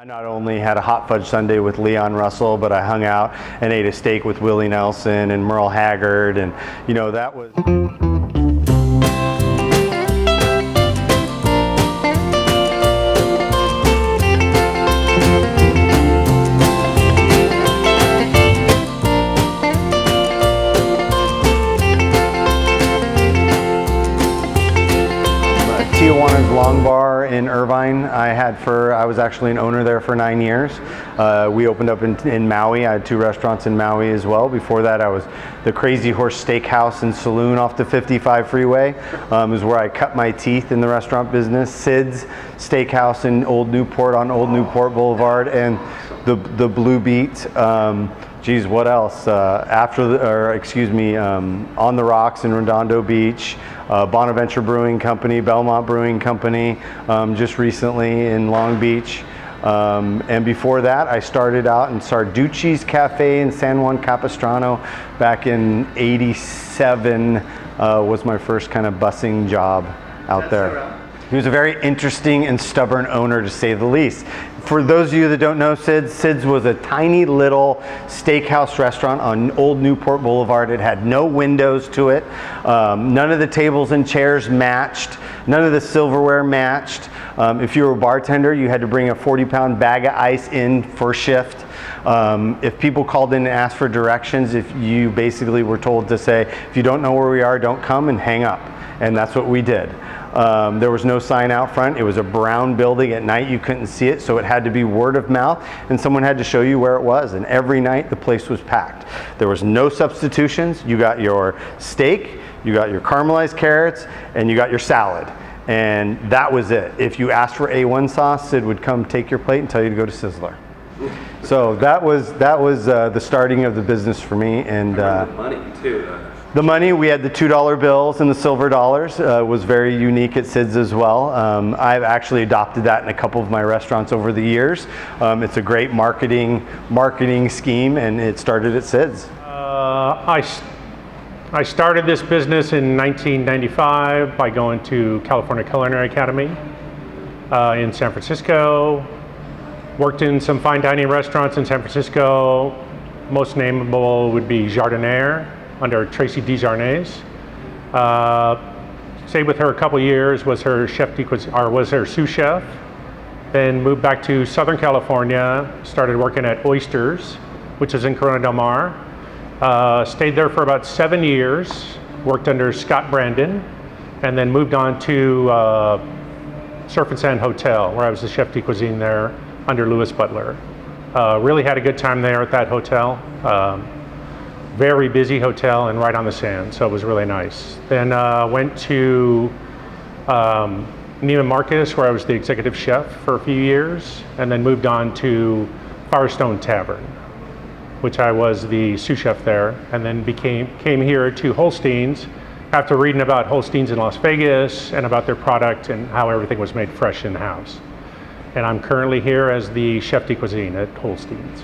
I not only had a hot fudge sundae with Leon Russell, but I hung out and ate a steak with Willie Nelson and Merle Haggard, and you know, that was... Tijuana's Long Bar in Irvine. I was actually an owner there for 9 years. We opened up in Maui. I had 2 restaurants in Maui as well. Before that, I was the Crazy Horse Steakhouse and Saloon off the 55 freeway. Is where I cut my teeth in the restaurant business. Sid's Steakhouse in Old Newport on Old Newport Boulevard, and the Blue Beat. Geez, what else? On the Rocks in Redondo Beach, Bonaventure Brewing Company, Belmont Brewing Company, just recently in Long Beach. And before that, I started out in Sarducci's Cafe in San Juan Capistrano back in '87. Was my first kind of bussing job out there. He was a very interesting and stubborn owner, to say the least. For those of you that don't know Sid's was a tiny little steakhouse restaurant on Old Newport Boulevard. It had no windows to it. None of the tables and chairs matched. None of the silverware matched. If you were a bartender, you had to bring a 40-pound bag of ice in for shift. If people called in and asked for directions, if you basically were told to say, if you don't know where we are, don't come, and hang up. And that's what we did. There was no sign out front. It was a brown building. At night you couldn't see it, so it had to be word of mouth, and someone had to show you where it was, and every night the place was packed. There was no substitutions. You got your steak, you got your caramelized carrots, and you got your salad, and that was it. If you asked for A1 sauce, Sid would come take your plate and tell you to go to Sizzler. So that was the starting of the business for me. And the money too. The money, we had the $2 bills and the silver dollars. Was very unique at Sid's as well. I've actually adopted that in a couple of my restaurants over the years. It's a great marketing scheme, and it started at Sid's. I started this business in 1995 by going to California Culinary Academy in San Francisco. Worked in some fine dining restaurants in San Francisco. Most nameable would be Jardiniere under Tracy DeJarnais. Stayed with her a couple years, was her sous chef. Then moved back to Southern California, started working at Oysters, which is in Corona del Mar. Stayed there for about 7 years, worked under Scott Brandon, and then moved on to Surf and Sand Hotel, where I was the chef de cuisine there under Louis Butler. Really had a good time there at that hotel. Very busy hotel and right on the sand, so it was really nice. Then went to Neiman Marcus, where I was the executive chef for a few years, and then moved on to Firestone Tavern, which I was the sous chef there, and then came here to Holstein's after reading about Holstein's in Las Vegas and about their product and how everything was made fresh in-house. And I'm currently here as the chef de cuisine at Holstein's.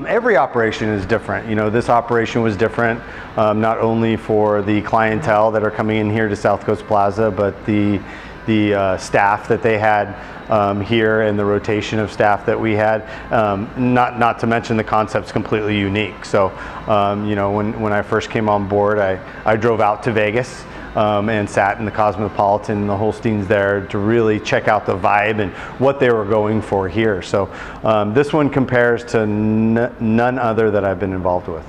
Every operation is different. You know, this operation was different, not only for the clientele that are coming in here to South Coast Plaza, but the staff that they had here and the rotation of staff that we had. Not to mention the concept's completely unique. So, you know, when I first came on board, I drove out to Vegas. And sat in the Cosmopolitan and the Holstein's there to really check out the vibe and what they were going for here. So this one compares to none other that I've been involved with.